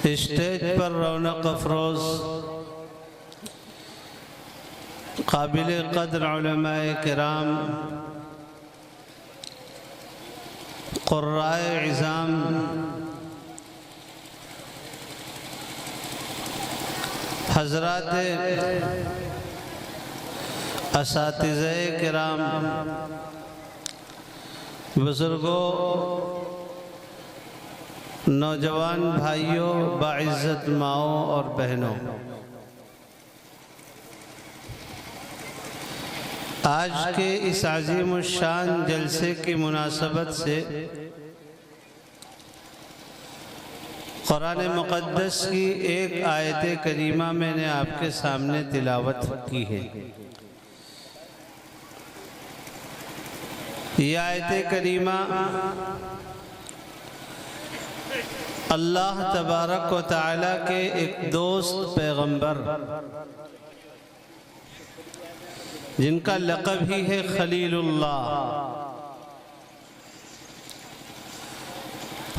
Stage पर रौनक अफरोज काबिल क़द्र उलमाए किराम, क़ुर्राए इज़ाम, हज़रात असातिज़े किराम, बुज़ुर्गों, नौजवान भाइयों, बाइज़्ज़त माओं और बहनों, आज के इस अज़ीम शान जलसे की मुनासबत से कुरान मुक़द्दस की एक आयत करीमा मैंने आपके सामने तिलावत की है। ये आयत करीमा अल्लाह तबारक व तआला के एक दोस्त पैगंबर जिनका लक़ब ही है खलीलुल्लाह,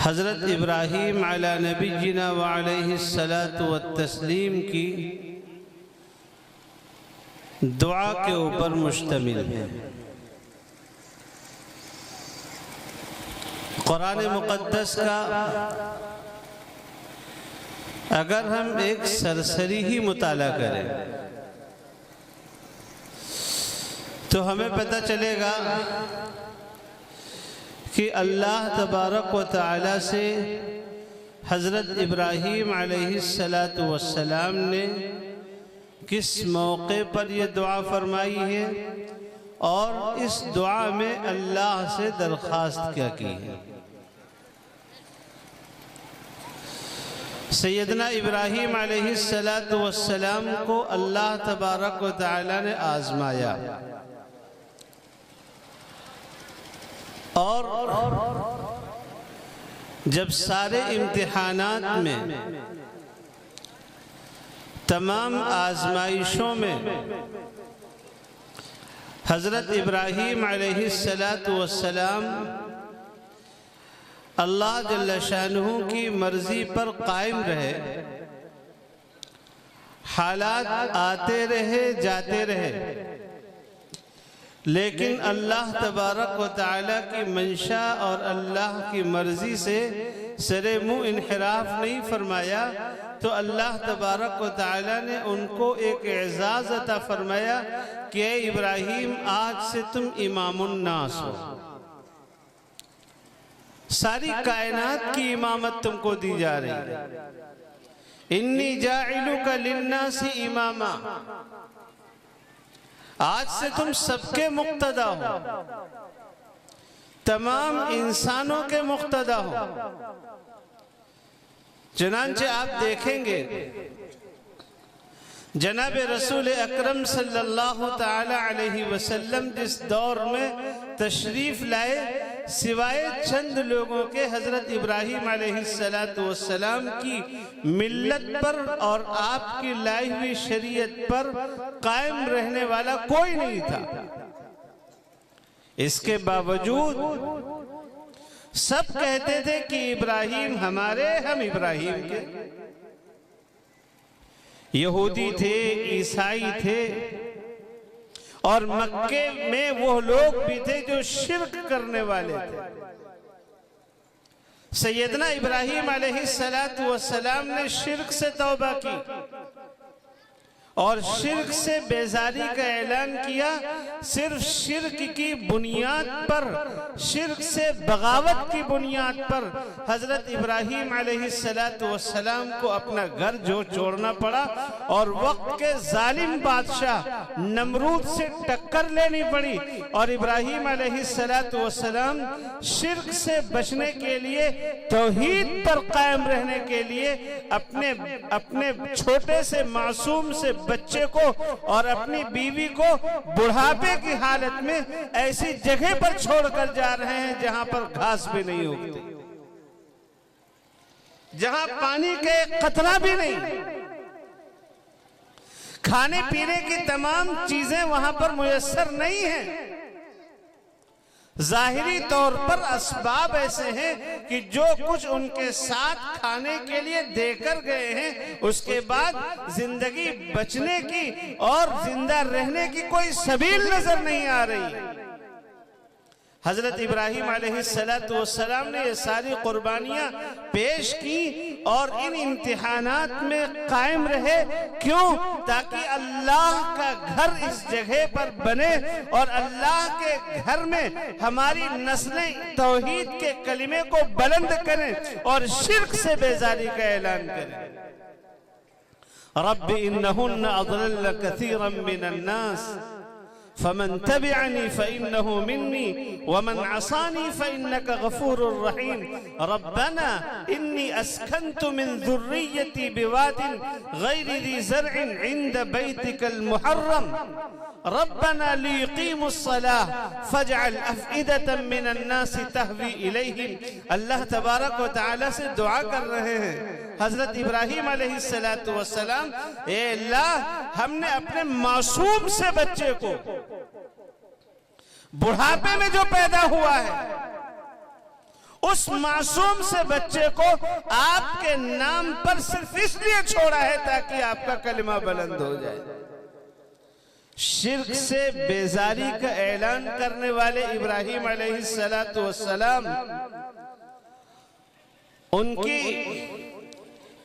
हज़रत इब्राहीम अला नबीना व अलैहिस्सलातु वत्तस्लीम की दुआ के ऊपर मुश्तमिल है। कुरान मुक़द्दस का अगर हम एक सरसरी ही मुताला करें तो हमें पता चलेगा कि अल्लाह तबारक व तआला से हज़रत इब्राहीम अलैहिस्सलातु वस्सलाम ने किस मौके पर यह दुआ फरमाई है और इस दुआ में अल्लाह से दरख्वास्त क्या की है। सैयदना इब्राहीम अलैहिस्सलातु वस्सलाम को अल्लाह तबारक व तआला ने आज़माया और जब सारे इम्तिहानात में, तमाम आज़माइशों में हज़रत इब्राहीम अलैहिस्सलातु वस्सलाम अल्लाह जल्ल शानुहु की मर्ज़ी पर कायम रहे, हालात आते रहे जाते रहे, लेकिन अल्लाह तबारक व तआला की मंशा और अल्लाह की मर्ज़ी से सरे मुंह इनहिराफ नहीं फरमाया, तो अल्लाह तबारक व तआला ने उनको एक एजाज़ अता फरमाया कि ए इब्राहीम, आज से तुम इमामुन नास हो, सारी कायनात की इमामत तुमको दी जा रही है। इन्नी जाइलुका लिन्नासी इमामा, आज से तुम सबके मुक्तदा हो, तमाम इंसानों के मुक्तदा हो। चनांचे आप देखेंगे जनाब रसूल अकरम सल्लल्लाहु ताला अलैहि वसल्लम जिस दौर में तशरीफ लाए, सिवाय चंद लोगों के हजरत इब्राहीम अलैहिस्सलातु वस्सलाम की मिल्लत पर और आपकी लाई हुई शरीयत पर कायम रहने वाला कोई नहीं था। इसके बावजूद सब कहते थे कि इब्राहीम हमारे, हम इब्राहीम के। यहूदी थे, ईसाई थे, और मक्के में वो लोग भी थे जो शिर्क करने वाले थे। सैयदना इब्राहीम अलैहिस्सलातु वस्सलाम ने शिर्क से तौबा की और शिर्क से बेजारी का ऐलान किया। सिर्फ शिर्क की बुनियाद पर, शिर्क से बगावत की बुनियाद पर हजरत इब्राहीम अलैहिस्सलातु वस्सलाम को अपना घर जो छोड़ना पड़ा और वक्त के जालिम बादशाह नमरूद से टक्कर लेनी पड़ी। और इब्राहीम अलैहिस्सलातु वस्सलाम शिर्क से बचने के लिए, तौहीद पर कायम रहने के लिए अपने छोटे से मासूम से बच्चे को और अपनी बीवी को बुढ़ापे की हालत में ऐसी जगह पर छोड़कर जा रहे हैं जहां पर घास भी नहीं उगती, जहां पानी का एक कतरा भी नहीं, खाने पीने की तमाम चीजें वहां पर मुयस्सर नहीं है। जाहिरी तौर पर असबाब ऐसे हैं कि जो कुछ उनके साथ खाने के लिए देकर गए हैं, उसके बाद जिंदगी बचने की और जिंदा रहने की कोई सबील नजर नहीं आ रही। हजरत इब्राहीम अलैहिस्सलातु वस्सलाम ने ये सारी कुर्बानियां पेश की और इन इम्तिहानात में कायम रहे। क्यों? ताकि अल्लाह का घर इस जगह पर बने और अल्लाह के घर में हमारी नस्लें तौहीद के कलिमे को बुलंद करें और शिर्क से बेजारी का ऐलान करें। रब्बि इन्नहुन्ना अज़लल्न कसीरन मिनन नास फमन तबिअनी फइन्नहु मिन्नी वमन असानी फइन्नका गफूरुर रहीम। रब्बना इन्नी अस्कन्तु मिन ज़ुर्रिय्यती बिवादिन गैरि ज़ी ज़रअन इंद बैतिकल मुहर्रम रब्बना लियुक़ीमुस्सलाह फजअल अफ़इदतम मिनन नासि तहवी इलैहिम। अल्लाह तबारक व तआला से दुआ कर रहे हैं हजरत इब्राहीम अलैहिस्सलातु वस्सलाम, ए अल्लाह, हमने अपने मासूम से बच्चे को बुढ़ापे में जो पैदा हुआ है, उस मासूम से बच्चे को आपके नाम पर सिर्फ इसलिए छोड़ा है ताकि आपका कलिमा बुलंद हो जाए। शिर्क से बेजारी का ऐलान करने वाले इब्राहीम अलैहिस्सलातु वस्सलाम, उनकी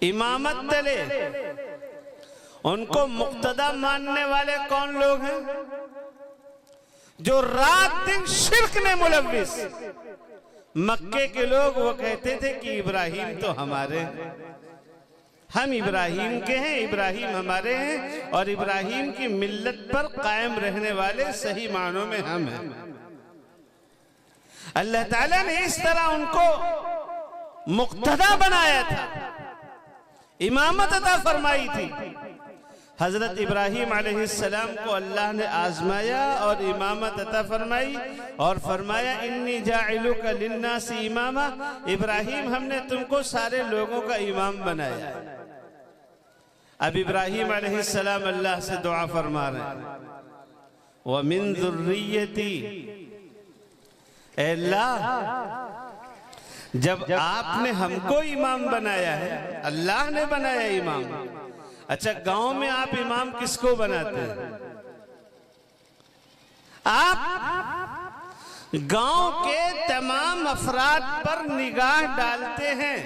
इमामत तले उनको मुक्तदा मानने वाले कौन लोग हैं? जो रात दिन शिर्क में मुलव्विस मक्के के लोग। वो कहते थे कि इब्राहीम तो हमारे, हम इब्राहीम के हैं, इब्राहीम हमारे हैं और इब्राहीम की मिल्लत पर कायम रहने वाले सही मानों में हम हैं। अल्लाह ताला ने इस तरह उनको मुक्तदा बनाया था, इमामत अता फरमाई थी। हजरत इब्राहीम अलैहिस्सलाम को अल्लाह ने आजमाया और इमामत अता फरमाई और फरमाया इन्नी जाइलुका लिन्नासी इमामा। इब्राहीम, हमने तुमको सारे लोगों का इमाम बनाया। अब इब्राहीम अलैहिस्सलाम अल्लाह से दुआ फरमा रहे हैं, व मिन ज़ुर्रियती, अल्लाह, जब आपने हमको इमाम बनाया है, अल्लाह ने बनाया इमाम। अच्छा, गांव में आप इमाम किसको बनाते हैं? आप गांव के तमाम अफराद पर निगाह डालते हैं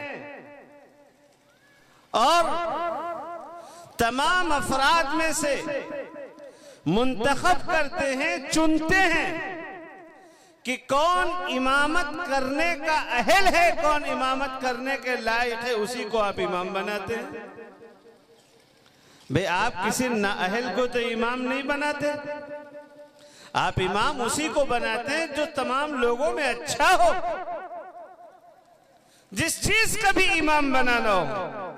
और तमाम अफराद में से मुंतखब करते हैं, चुनते हैं कि कौन इमामत करने का अहल है, कौन इमामत करने के लायक है, उसी को आप इमाम बनाते हैं। भाई आप किसी नाअहल को तो इमाम नहीं बनाते, आप इमाम उसी को बनाते हैं जो तमाम लोगों में अच्छा हो। जिस चीज का भी इमाम बनाना हो,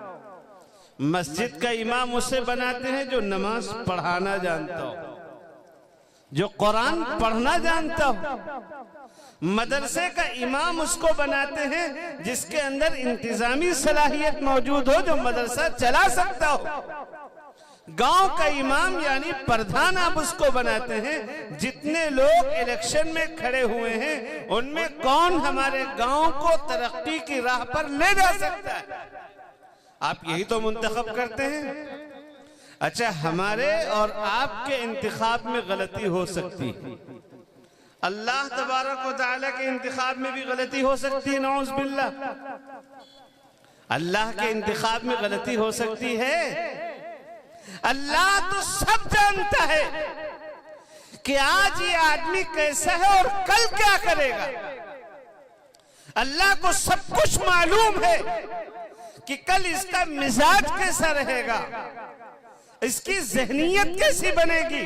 मस्जिद का इमाम उसे बनाते हैं जो नमाज पढ़ाना जानता हो, जो कुरान पढ़ना जानता हो। मदरसे का इमाम उसको बनाते हैं जिसके अंदर इंतजामी सलाहियत मौजूद हो, जो मदरसा चला सकता हो। गांव का इमाम यानी प्रधान आप उसको बनाते हैं। जितने लोग इलेक्शन में खड़े हुए हैं उनमें कौन हमारे गांव को तरक्की की राह पर ले जा सकता है, आप यही तो मुंतखब करते हैं। अच्छा, हमारे और आपके इंतखाब में गलती हो सकती है, अल्लाह तबारक व तआला के इंतखाब में भी गलती हो सकती है, नऊज़ बिल्लाह। अल्लाह के इंतखाब में गलती हो सकती है। अल्लाह तो सब जानता है कि आज ये आदमी कैसा है और कल क्या करेगा। अल्लाह को सब कुछ मालूम है कि कल इसका मिजाज कैसा रहेगा, इसकी ज़हनियत कैसी बनेगी,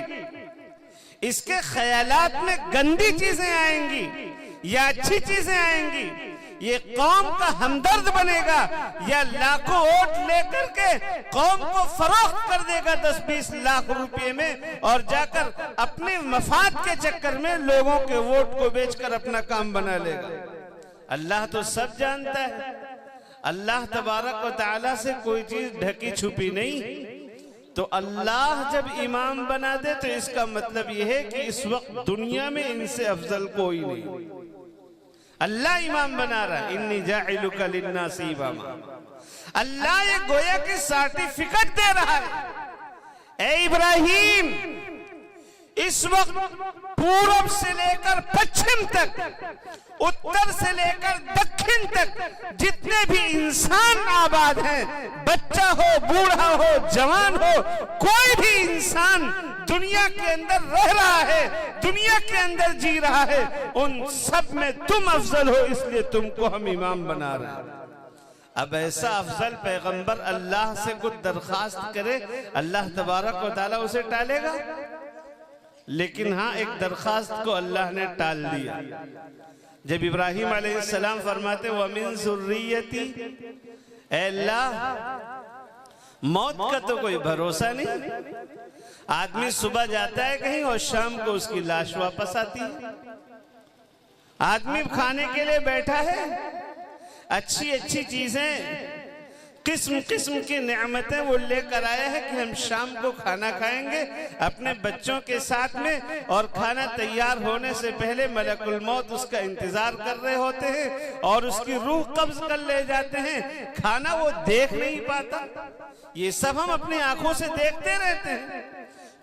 इसके ख्यालात में गंदी चीजें आएंगी या अच्छी चीजें आएंगी, ये कौम का हमदर्द बनेगा या लाखों वोट लेकर के कौम को फरोख्त कर देगा 10-20 लाख रुपए में और जाकर अपने मफाद के चक्कर में लोगों के वोट को बेचकर अपना काम बना लेगा। अल्लाह तो सब जानता है। अल्लाह तबारक व तआला से कोई चीज ढकी छुपी नहीं। तो अल्लाह जब इमाम बना दे तो इसका मतलब यह है कि इस वक्त दुनिया में इनसे अफजल कोई नहीं। अल्लाह इमाम बना रहा है, इन्नी जाइलुका लिन्नासी इमामा। अल्लाह ये गोया की सर्टिफिकेट दे रहा है। ए इब्राहिम, इस वक्त पूरब से लेकर पश्चिम तक, उत्तर से लेकर दक्षिण तक जितने भी इंसान आबाद हैं, बच्चा हो, बूढ़ा हो, जवान हो, कोई भी इंसान दुनिया के अंदर रह रहा है, दुनिया के अंदर जी रहा है, उन सब में तुम अफजल हो, इसलिए तुमको हम इमाम बना रहे हैं। अब ऐसा अफजल पैगंबर अल्लाह से कुछ दरखास्त करे, अल्लाह तबारक व तआला उसे टालेगा? लेकिन हाँ, एक दरखास्त को अल्लाह ने टाल दिया। जब इब्राहिम अलैहिस्सलाम फरमाते व मिन ज़ुर्रियती, ऐ अल्लाह, मौत का तो कोई भरोसा नहीं। आदमी सुबह जाता है कहीं और शाम को उसकी लाश वापस आती है। आदमी खाने के लिए बैठा है, अच्छी अच्छी चीजें, किस्म किस्म की नेमतें वो लेकर आया है कि हम शाम को खाना खाएंगे अपने बच्चों के साथ में, और खाना तैयार होने से पहले मलकुल मौत उसका इंतजार कर रहे होते हैं और उसकी रूह कब्ज कर ले जाते हैं। खाना वो देख नहीं पाता, ये सब हम अपनी आंखों से देखते रहते हैं।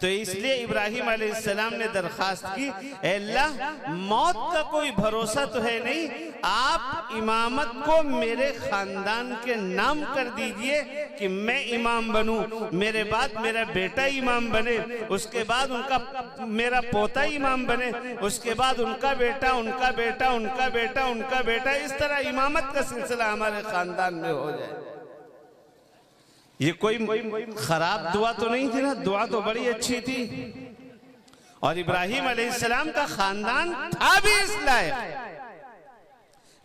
तो इसलिए इब्राहिम अलैहिस्सलाम ने दरखास्त की, अल्लाह, मौत का कोई भरोसा तो है नहीं, आप इमामत को मेरे खानदान के नाम कर दीजिए कि मैं इमाम बनूं, मेरे बाद मेरा बेटा इमाम बने, उसके बाद उनका मेरा पोता इमाम बने, उसके बाद उनका बेटा, उनका बेटा, उनका बेटा, उनका बेटा, इस तरह इमामत का सिलसिला हमारे खानदान में हो जाए। ये कोई खराब दुआ तो नहीं थी ना, दुआ तो बड़ी अच्छी थी। और इब्राहिम अलैहिस्सलाम का खानदान था भी इस लायक।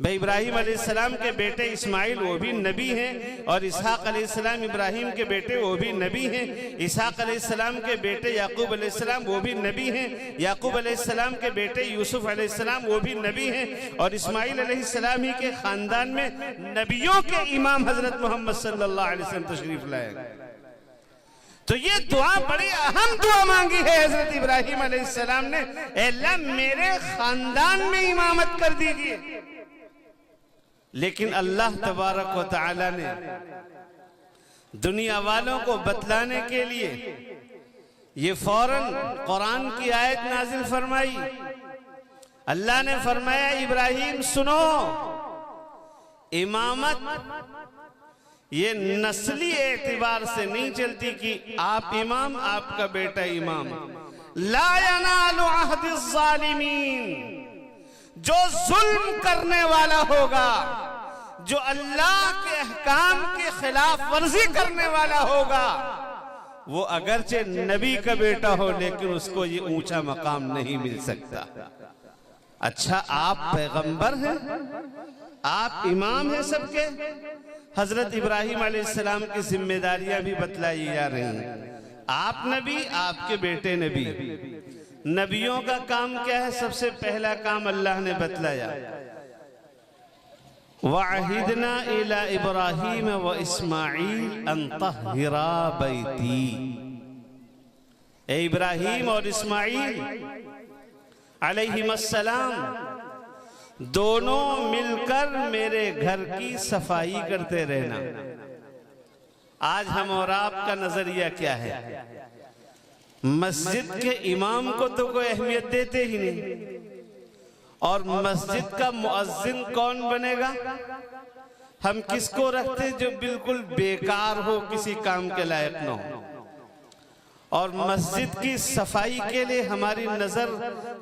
भाई इब्राहिम अलैहिस्सलाम के बेटे इस्माइल वो भी नबी हैं, और इसहाक अलैहिस्सलाम इब्राहिम के बेटे वो भी नबी हैं। इसहाक अलैहिस्सलाम के बेटे याकूब अलैहिस्सलाम वो भी नबी हैं। याकूब अलैहिस्सलाम के बेटे यूसुफ अलैहिस्सलाम वो भी नबी हैं। और इस्माइल अलैहिस्सलाम ही के खानदान में नबियों के इमाम हजरत मोहम्मद सल्लल्लाहु अलैहि वसल्लम तशरीफ लाए। तो ये दुआ बड़ी अहम दुआ मांगी है हजरत इब्राहिम अलैहिस्सलाम ने, अल्लाह मेरे खानदान में इमामत कर दीजिए। लेकिन अल्लाह तबारक व तआला ने दुनिया वालों को बतलाने के लिए ये फौरन कुरान की आयत नाजिल फरमाई, अल्लाह ने फरमाया इब्राहिम सुनो, इमामत ये नस्ली एतबार से नहीं चलती कि आप इमाम आपका बेटा इमाम। ला यनालु अहदिज़ ज़ालिमीन, जो जुल्म करने वाला होगा, जो अल्लाह के अहकाम के खिलाफ वर्जी करने वाला होगा, वो अगरचे नबी का बेटा हो लेकिन उसको ये ऊंचा मकाम नहीं मिल सकता। अच्छा, आप पैगंबर हैं, आप इमाम हैं सबके। हजरत इब्राहिम अलैहिस्सलाम की जिम्मेदारियां भी बतलाई जा रही हैं। आप नबी, आपके बेटे नबी। नबियों का काम क्या है? सबसे पहला काम अल्लाह ने बतलाया, वअहिदना इला इब्राहीम व इस्माईल अन तहहिरा बैती। ए इब्राहिम और इस्माईल अलैहिस्सलाम दोनों मिलकर मेरे घर की सफाई करते रहना। आज हम और आपका नजरिया क्या है? मस्जिद के इमाम को तो कोई अहमियत देते ही नहीं, और मस्जिद का मुअज्जिन कौन बनेगा? हम किसको रखते जो बिल्कुल बेकार हो, किसी काम के लायक न हो। और मस्जिद की सफाई के लिए हमारी नजर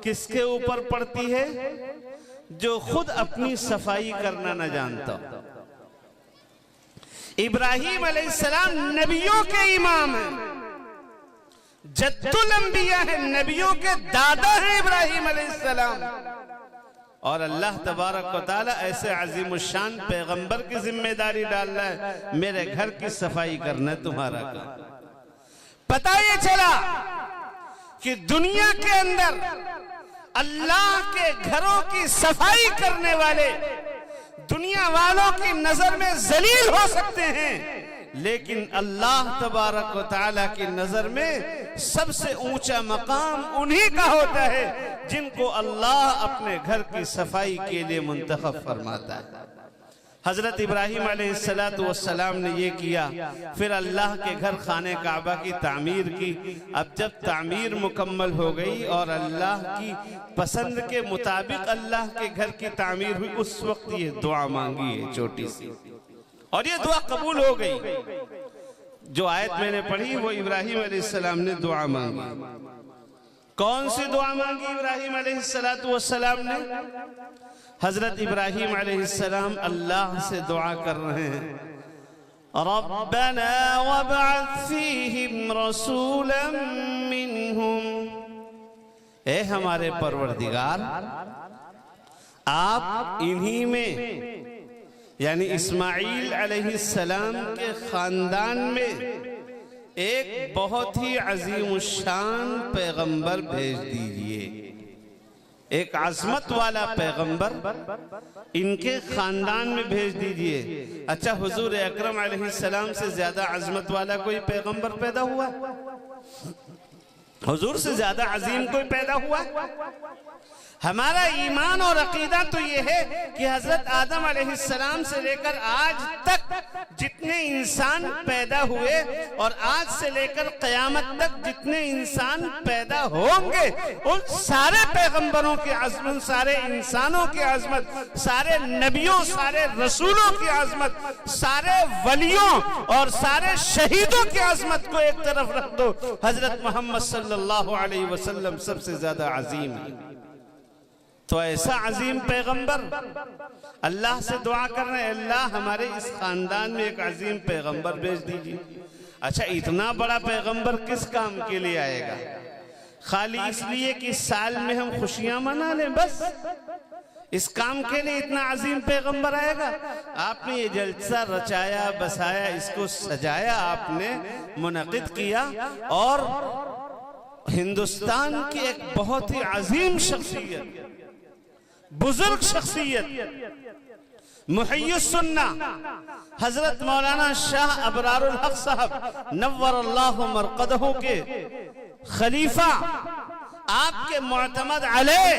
किसके ऊपर पड़ती है? जो खुद अपनी सफाई करना न जानता। इब्राहिम अलैहिस्सलाम नबियों के इमाम हैं, जद्दुल अंबिया है, नबियों के दादा हैं इब्राहिम अलैहिस्सलाम। और अल्लाह तबारक व तआला ऐसे अजीमुशान पैगंबर की जिम्मेदारी डाल रहा है, मेरे घर की सफाई करना तुम्हारा काम। पता ये चला कि दुनिया के अंदर अल्लाह के घरों की सफाई करने वाले दुनिया वालों की नजर में जलील हो सकते हैं, लेकिन अल्लाह तबारक व तआला की नजर में सबसे ऊंचा मकाम उन्हीं का होता है जिनको अल्लाह अपने घर की सफाई के लिए मुंतखब फरमाता है। हजरत इब्राहिम अलैहिस्सलाम ने ये किया, फिर अल्लाह के घर खाने काबा की तामीर की। अब जब तामीर मुकम्मल हो गई और अल्लाह की पसंद के मुताबिक अल्लाह के घर की तामीर हुई, उस वक्त ये दुआ मांगी है छोटी सी, और ये दुआ कबूल हो गई। जो आयत मैंने पढ़ी वो इब्राहिम अलैहिस्सलाम ने दुआ मांगी। कौन सी दुआ मांगी इब्राहिम अलैहिस्सलाम ने? हजरत इब्राहिम अलैहिस्सलाम अल्लाह से दुआ कर रहे हैं, रब्बना वबअथ फीहिम रसूलन मिनहुम। ए हमारे परवरदिगार, आप इन्हीं में यानी इस्माईल अलैहिस्सलाम के खानदान में एक बहुत ही अजीमुशान पैगंबर भेज दीजिए, एक अजमत वाला पैगंबर इनके खानदान में भेज दीजिए। अच्छा, हुजूर अकरम अलैहिस्सलाम से ज्यादा अजमत वाला कोई पैगंबर पैदा हुआ? हुजूर से ज्यादा अजीम कोई पैदा हुआ? हमारा ईमान और अकीदा तो ये है कि हजरत आदम अलैहिस्सलाम से लेकर आज तक जितने इंसान पैदा हुए और आज से लेकर क़यामत तक जितने इंसान पैदा होंगे, उन सारे पैगंबरों की अज़मत, सारे इंसानों की अज़मत, सारे नबियों, सारे रसूलों की अज़मत, सारे वलियों और सारे शहीदों की अज़मत को एक तरफ रख दो, हजरत मोहम्मद सल्लल्लाहु अलैहि वसल्लम सबसे ज्यादा अजीम है। तो ऐसा अजीम पैगंबर अल्लाह से दुआ कर रहे हैं, अल्लाह हमारे इस खानदान में एक अजीम पैगंबर भेज दीजिए। अच्छा, इतना बड़ा पैगंबर किस काम के लिए आएगा? खाली इसलिए कि साल में हम खुशियां मना लें, बस इस काम के लिए इतना अजीम पैगंबर आएगा? आपने ये जलसा रचाया बसाया, इसको सजाया, आपने मुनक़िद किया, और हिंदुस्तान की एक बहुत ही अजीम शख्सियत, बुजुर्ग शख्सियत, मुहय्यिस सुन्ना हजरत मौलाना शाह अबरारुल हक साहब नव्वरल्लाहु मरक़दहु के खलीफा, आपके मुअतमद अलैह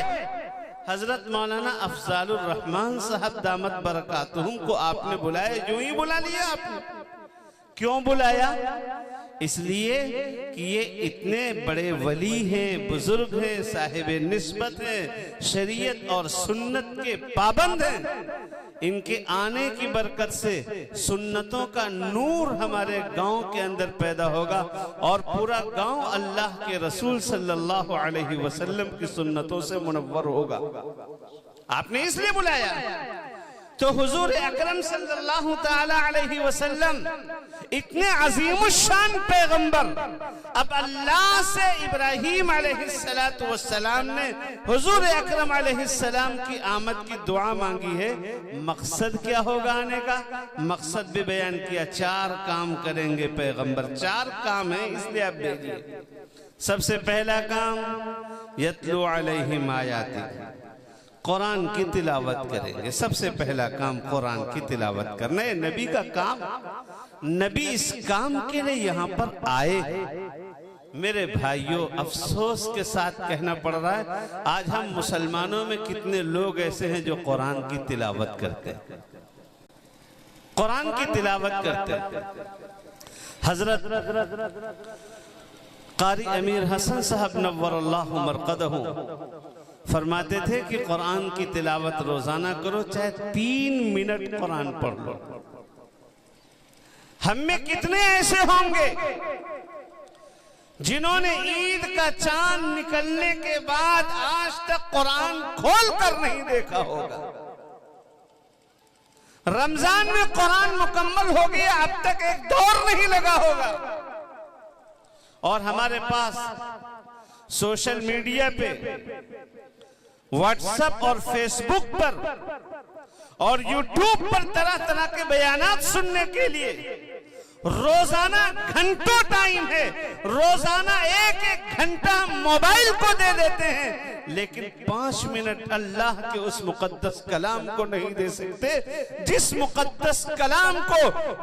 हजरत मौलाना अफजालुर रहमान साहब दामत बरकातुहुम को आपने बुलाया। यूं ही बुला लिया आपने? क्यों बुलाया? इसलिए कि ये इतने बड़े वली हैं, बुजुर्ग हैं, साहिब निस्बत हैं, शरीयत और सुन्नत के पाबंद हैं। इनके आने की बरकत से सुन्नतों का नूर हमारे गांव के अंदर पैदा होगा और पूरा गांव अल्लाह के रसूल सल्लल्लाहु अलैहि वसल्लम की सुन्नतों से मुनव्वर होगा। आपने इसलिए बुलाया तो हुजूर अकरम सल्लल्लाहु ताला अलैहि वसल्लम इतने अजीमुशान पैगंबर, अब अल्लाह से इब्राहीम अलैहिस्सलातु वस्सलाम ने हुजूर अकरम अलैहिस्सलाम की आमद की दुआ मांगी है। मकसद क्या होगा आने का? मकसद भी बयान किया, 4 काम करेंगे पैगंबर, 4 काम है, इसलिए आप भेजिए। सबसे पहला काम यतलू अलैहिम आयाति, कुरान की तिलावत करेंगे। सबसे पहला काम कुरान की तिलावत करना है, नबी का काम। नबी इस काम के लिए यहाँ पर आए। मेरे भाइयों, अफसोस के साथ कहना पड़ रहा है, आज हम मुसलमानों में कितने लोग ऐसे हैं जो कुरान की तिलावत करते हैं, कुरान की तिलावत करते हैं। हजरत कारी अमीर हसन साहब नव्वरल्लाहु मरकदहू फरमाते थे कि कुरान की तिलावत रोजाना करो, चाहे 3 मिनट कुरान पढ़ लो। हम में कितने ऐसे होंगे जिन्होंने ईद का चांद निकलने के बाद आज तक कुरान खोल कर नहीं देखा होगा। रमजान में कुरान मुकम्मल हो गया, अब तक एक दौर नहीं लगा होगा। और हमारे पास सोशल मीडिया पे, व्हाट्सएप और फेसबुक पर और यूट्यूब पर तरह तरह के बयानात सुनने के लिए रोजाना घंटों टाइम है। रोजाना 1-1 घंटा मोबाइल को दे देते हैं, लेकिन 5 मिनट अल्लाह के उस मुकद्दस कलाम को नहीं दे सकते, जिस मुकद्दस कलाम को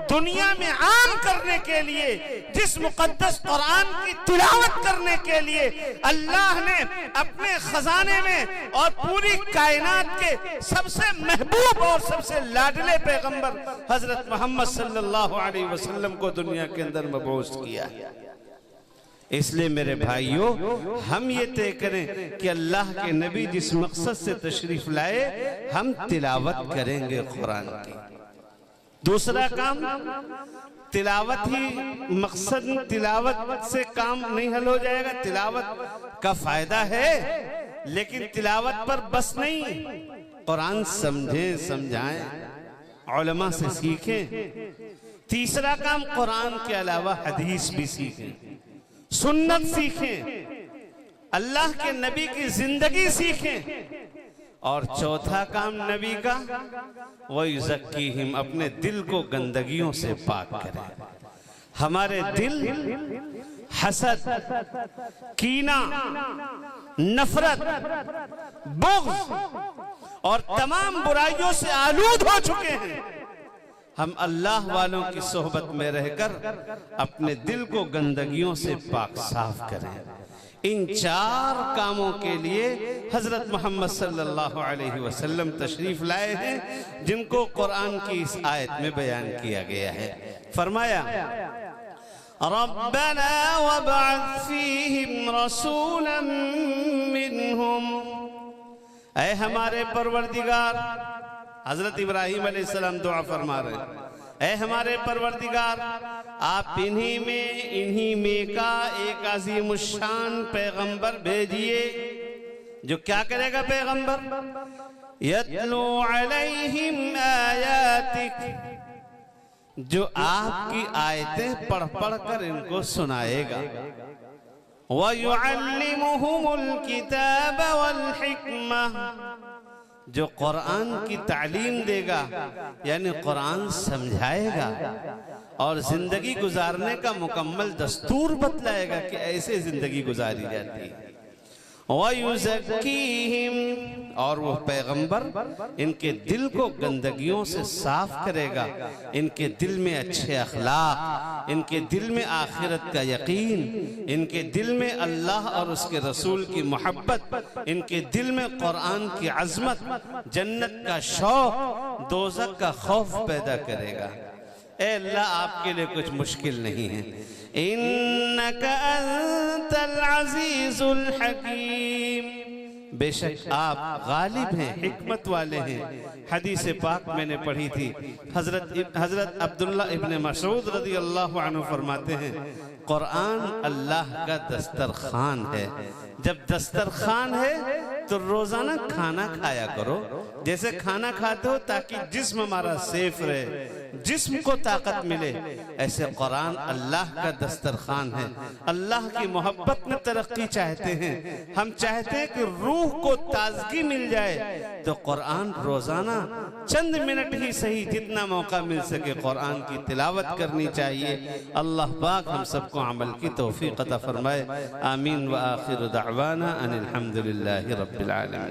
दुनिया में आम करने के लिए, जिस मुकद्दस कुरान की तिलावत करने के लिए अल्लाह ने अपने खजाने में और पूरी कायनात के सबसे महबूब और सबसे लाडले पैगंबर हजरत मोहम्मद सल्लल्लाहु अलैहि वसल्लम को दुनिया के अंदर मबूस किया। इसलिए मेरे भाइयों, हम ये तय करें कि अल्लाह के नबी जिस मकसद से तशरीफ लाए, हम तिलावत करेंगे कुरान की। दूसरा काम, तिलावत ही मकसद, तिलावत से काम नहीं हल हो जाएगा। तिलावत का फायदा है, लेकिन तिलावत पर बस नहीं, कुरान समझें, समझाएं, उलमा से सीखें। तीसरा काम, कुरान के अलावा हदीस भी सीखें, सुन्नत सीखें, अल्लाह के नबी की जिंदगी सीखें। और चौथा काम नबी का, वयुज़क्कीहिम, अपने दिल को गंदगियों से पाक करें। हमारे दिल हसद, कीना, नफरत, बुग़्ज़ और तमाम बुराइयों से आलूद हो चुके हैं। हम अल्लाह वालों की सोहबत में रहकर अपने दिल को गंदगियों से पाक साफ करें। इन 4 कामों के लिए हजरत मोहम्मद सल्लल्लाहु अलैहि वसल्लम तशरीफ लाए हैं, जिनको कुरान की इस आयत में बयान किया गया है। फरमाया, रब्बना वबअथ फीहिम रसूलन मिनहुम, ऐ हमारे परवरदिगार, हजरत इब्राहीम अलैहिस्सलाम दुआ फरमा रहे हैं, ऐ हमारे परवरदिगार, आप इन्हीं में का एक अज़ीमुश्शान पैगंबर भेजिए। जो क्या करेगा पैगंबर? यतलू अलैहिम आयातिक, जो आपकी आयतें पढ़ पढ़ कर इनको सुनाएगा। व युअल्लिमुहुमुल किताब वल हिक्मा, जो कुरान की तालीम देगा, यानी कुरान समझाएगा और जिंदगी गुजारने का मुकम्मल दस्तूर बतलाएगा कि ऐसे जिंदगी गुजारी जाती है। वयुज़क्कीहिम, और वो पैगंबर इनके दिल को गंदगियों से साफ करेगा, इनके दिल में अच्छे अखलाक, इनके दिल में आखिरत का यकीन, इनके दिल में अल्लाह और उसके रसूल की मोहब्बत, इनके दिल में कुरान की अजमत, जन्नत का शौक, दोज़ख का खौफ पैदा करेगा। ए अल्लाह आपके लिए कुछ मुश्किल नहीं है। इन्नका अंतल अज़ीज़ुल हकीम, बेशक आप गालिब हैं, हिकमत वाले हैं। हदीस पाक मैंने पढ़ी थी, हजरत अब्दुल्ला इब्न मसऊद रज़ी अल्लाह अन्हु फरमाते हैं, कुरान अल्लाह का दस्तरखान है। जब दस्तरखान है तो रोजाना खाना खाया करो, जैसे खाना खाते हो ताकि जिस्म हमारा सेफ रहे, जिस्म को ताकत मिले, ऐसे कुरान अल्लाह का दस्तरखान है। अल्लाह की मोहब्बत में तरक्की चाहते हैं, हम चाहते हैं कि रूह को ताजगी मिल जाए, तो कुरान रोजाना चंद मिनट ही सही, जितना मौका मिल सके कुरान की तिलावत करनी चाहिए। अल्लाह पाक हम सबको अमल की तौफीक अता फरमाए। आमीन व आखिर दावाना अनिल हम्दुलिल्लाहि रब्बिल आलमीन।